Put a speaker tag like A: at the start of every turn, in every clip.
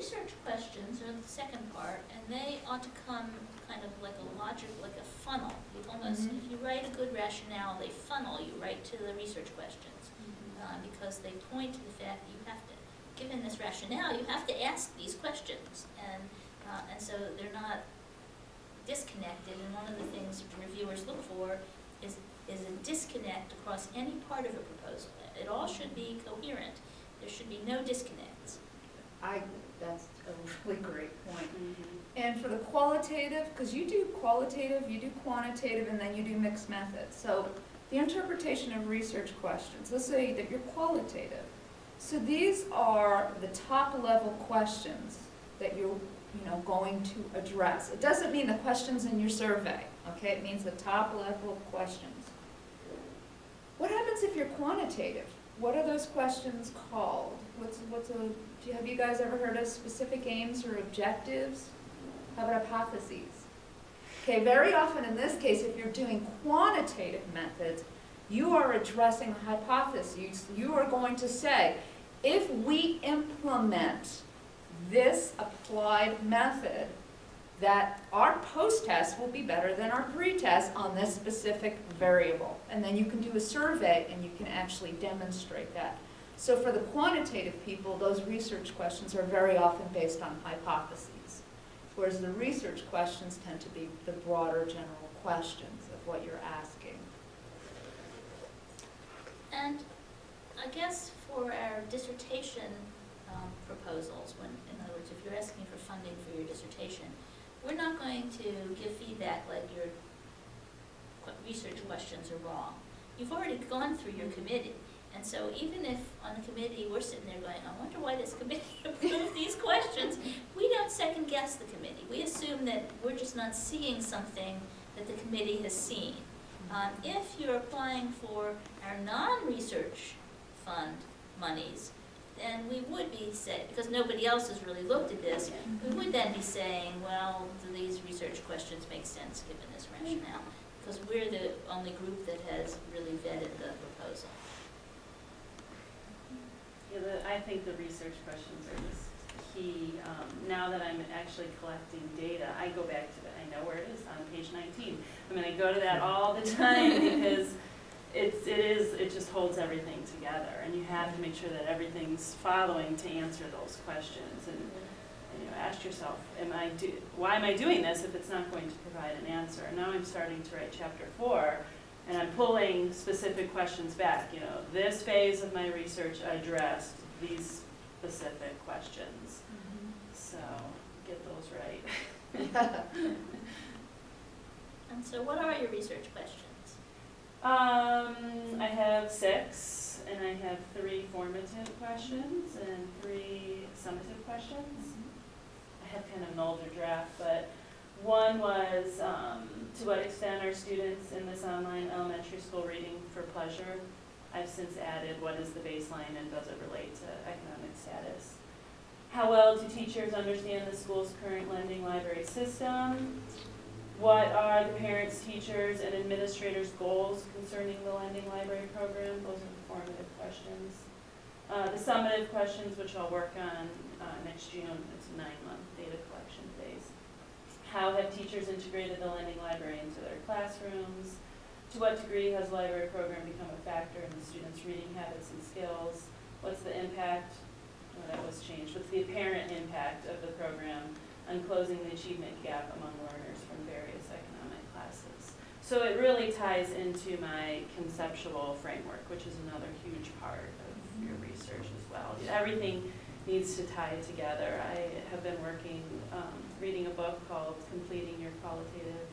A: research questions are the second part, and they ought to come kind of like a logic, like a funnel. You almost, if you write a good rationale, they funnel you right to the research questions, because they point to the fact that you have to, given this rationale, you have to ask these questions, and so they're not disconnected. And one of the things reviewers look for is a disconnect across any part of a proposal. It all should be coherent. There should be no disconnects.
B: That's a really great point. And for the qualitative, because you do qualitative, you do quantitative, and then you do mixed methods. So the interpretation of research questions, let's say that you're qualitative. So these are the top level questions that you're going to address. It doesn't mean the questions in your survey, okay? It means the top level questions. What happens if you're quantitative? What are those questions called? Have you guys ever heard of specific aims or objectives? How about hypotheses? Okay, very often in this case, if you're doing quantitative methods, you are addressing a hypothesis. You are going to say, if we implement this applied method, that our post-test will be better than our pre-test on this specific variable. And then you can do a survey and you can actually demonstrate that. So for the quantitative people, those research questions are very often based on hypotheses, whereas the research questions tend to be the broader general questions of what you're asking.
A: And I guess for our dissertation proposals, in other words, if you're asking for funding for your dissertation, we're not going to give feedback like your research questions are wrong. You've already gone through your committee. And so even if on the committee we're sitting there going, I wonder why this committee approved these questions, we don't second guess the committee. We assume that we're just not seeing something that the committee has seen. If you're applying for our non-research fund monies, then we would be saying, because nobody else has really looked at this, we would then be saying, well, do these research questions make sense given this rationale? Because we're the only group that has really vetted the proposal.
C: Yeah, I think the research questions are just key. Now that I'm actually collecting data, I go back to it. I know where it is on page 19. I mean, I go to that all the time because it just holds everything together, and you have to make sure that everything's following to answer those questions. And ask yourself, why am I doing this if it's not going to provide an answer? And now I'm starting to write chapter 4. And I'm pulling specific questions back. This phase of my research addressed these specific questions. So get those right.
A: And so what are your research questions?
C: I have 6, and I have 3 formative questions and 3 summative questions. I have kind of an older draft, but one was, to what extent are students in this online elementary school reading for pleasure? I've since added, what is the baseline and does it relate to economic status? How well do teachers understand the school's current lending library system? What are the parents, teachers, and administrators' goals concerning the lending library program? Those are the formative questions. The summative questions, which I'll work on next June, it's a 9-month data collection phase. How have teachers integrated the lending library into their classrooms? To what degree has the library program become a factor in the students' reading habits and skills? What's the impact, that was changed, what's the apparent impact of the program on closing the achievement gap among learners from various economic classes? So it really ties into my conceptual framework, which is another huge part of your research as well. Everything needs to tie together. I have been working, reading a book called Completing Your Qualitative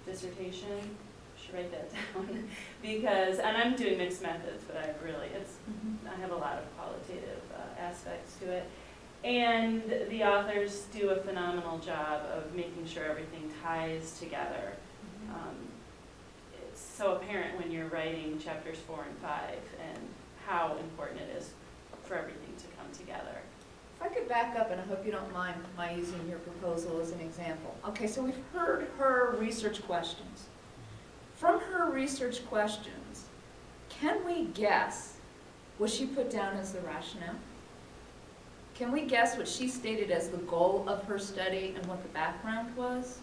C: Dissertation. I should write that down because, and I'm doing mixed methods, but I have a lot of qualitative aspects to it. And the authors do a phenomenal job of making sure everything ties together. It's so apparent when you're writing chapters 4 and 5 and how important it is for everything to come together.
B: If I could back up, and I hope you don't mind my using your proposal as an example. Okay, so we've heard her research questions. From her research questions, can we guess what she put down as the rationale? Can we guess what she stated as the goal of her study and what the background was?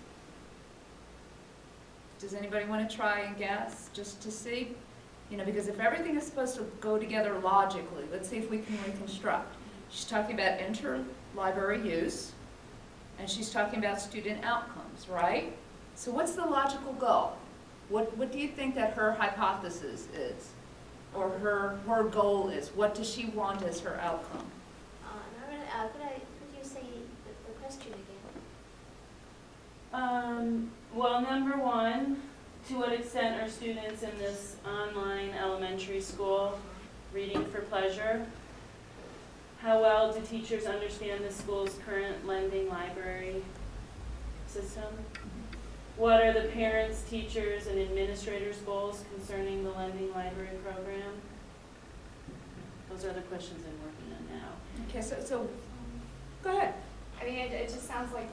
B: Does anybody want to try and guess, just to see? You know, because if everything is supposed to go together logically, let's see if we can reconstruct. She's talking about interlibrary use, and she's talking about student outcomes, right? So what's the logical goal? What do you think that her hypothesis is? Or her goal is? What does she want as her outcome?
D: Could you say the question again?
C: Well, number one, to what extent are students in this online elementary school reading for pleasure? How well do teachers understand the school's current lending library system? What are the parents, teachers, and administrators' goals concerning the lending library program? Those are the questions I'm working on now.
B: Okay, so go ahead.
E: I mean, it just sounds like,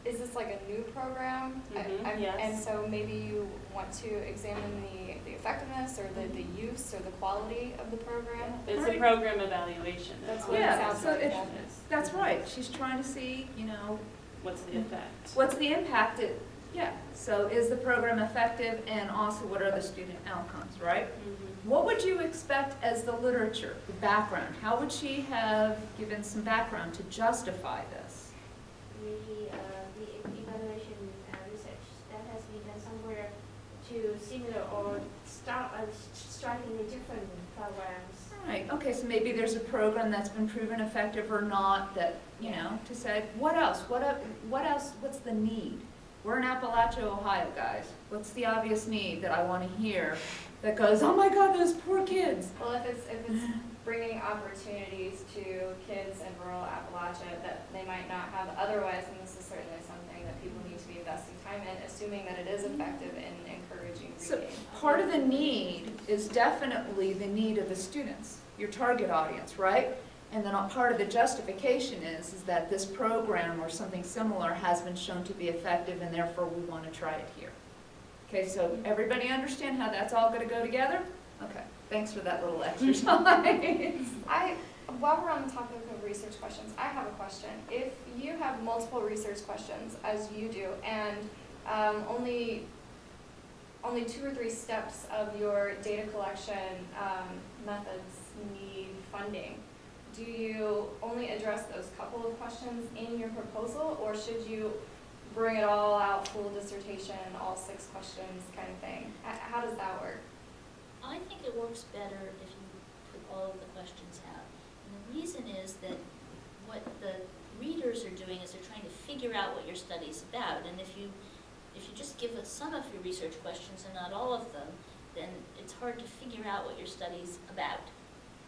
E: is this like a new program?
C: Yes.
E: And so maybe you want to examine the effectiveness or the use or the quality of the program?
C: It's
B: Right.
C: a program evaluation.
E: That's what
B: Yeah,
E: it sounds
B: so
E: like.
B: if- That's right. She's trying to see, you know,
C: What's the effect?
B: what's the impact? Yeah, so is the program effective, and also what are the student outcomes, right? What would you expect as the literature, the background? How would she have given some background to justify this?
D: The evaluation research that has been done somewhere to similar or strikingly different programs.
B: Right, okay, so maybe there's a program that's been proven effective or not that, you know, to say, what else? What else, what's the need? We're in Appalachia, Ohio, guys. What's the obvious need that I want to hear that goes, oh my God, those poor kids?
E: Well, if it's bringing opportunities to kids in rural Appalachia that they might not have otherwise, and this is certainly something that people need to be investing time in, assuming that it is effective in encouraging
B: So
E: reading.
B: part of the need is definitely the need of the students, your target audience, right? And then a part of the justification is that this program or something similar has been shown to be effective, and therefore we want to try it here. Okay, so everybody understand how that's all going to go together? Okay, thanks for that little exercise.
E: While we're on the topic of research questions, I have a question. If you have multiple research questions, as you do, and only 2 or 3 steps of your data collection methods need funding, do you only address those couple of questions in your proposal, or should you bring it all out, full dissertation, all 6 questions kind of thing? How does that work?
A: I think it works better if you put all of the questions out. And the reason is that what the readers are doing is they're trying to figure out what your study's about. And if you just give us some of your research questions and not all of them, then it's hard to figure out what your study's about.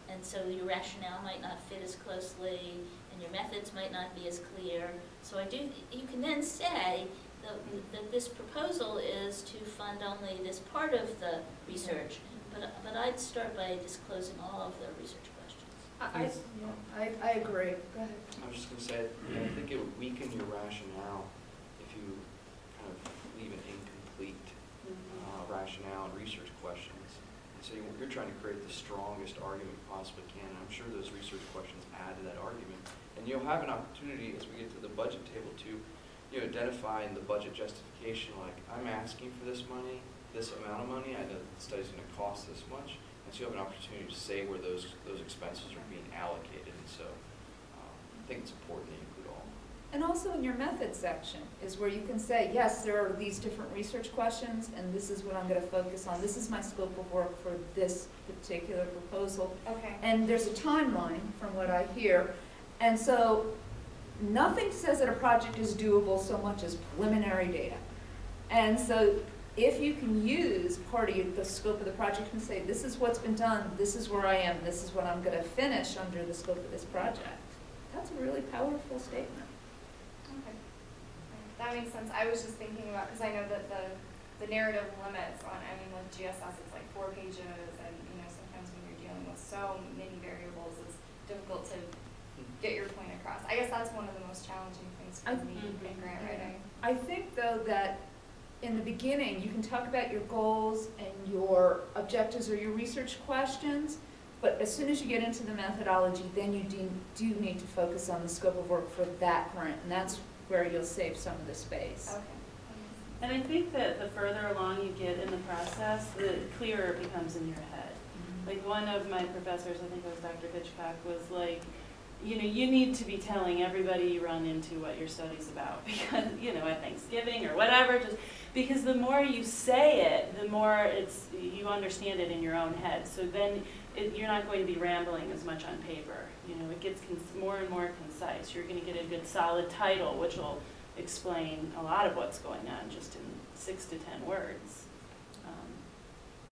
A: And so your rationale might not fit as closely, and your methods might not be as clear. So you can then say that this proposal is to fund only this part of the research, but I'd start by disclosing all of the research questions.
B: I agree. Go ahead.
F: I was just going to say, I think it would weaken your rationale if you kind of leave an incomplete rationale and research questions. And so you're trying to create the strongest argument you possibly can. I'm sure those research questions add to that argument. And you'll have an opportunity as we get to the budget table to identify in the budget justification, like, I'm asking for this money, this amount of money, I know that the study's going to cost this much. And so you have an opportunity to say where those expenses are being allocated. And so I think it's important that you include all.
B: And also in your method section is where you can say, yes, there are these different research questions, and this is what I'm going to focus on. This is my scope of work for this particular proposal.
E: Okay.
B: And there's a timeline from what I hear. And so nothing says that a project is doable so much as preliminary data. And so if you can use part of the scope of the project and say, this is what's been done, this is where I am, this is what I'm going to finish under the scope of this project, that's a really powerful statement.
E: Okay. That makes sense. I was just thinking about, because I know that the narrative limits on, I mean, with GSS, it's like 4 pages, and sometimes when you're dealing with so many variables, it's difficult to get your point across. I guess that's one of the most challenging things for me in grant writing.
B: I think, though, that in the beginning, you can talk about your goals and your objectives or your research questions, But as soon as you get into the methodology, then you do need to focus on the scope of work for that grant, and that's where you'll save some of the space.
E: Okay.
C: And I think that the further along you get in the process, the clearer it becomes in your head. Like one of my professors, I think it was Dr. Hitchcock, was like, you know, you need to be telling everybody you run into what your study's about, because, you know, at Thanksgiving or whatever, just because the more you say it, the more you understand it in your own head. So then you're not going to be rambling as much on paper. You know, it gets more and more concise. You're going to get a good solid title, which will explain a lot of what's going on just in 6 to 10 words.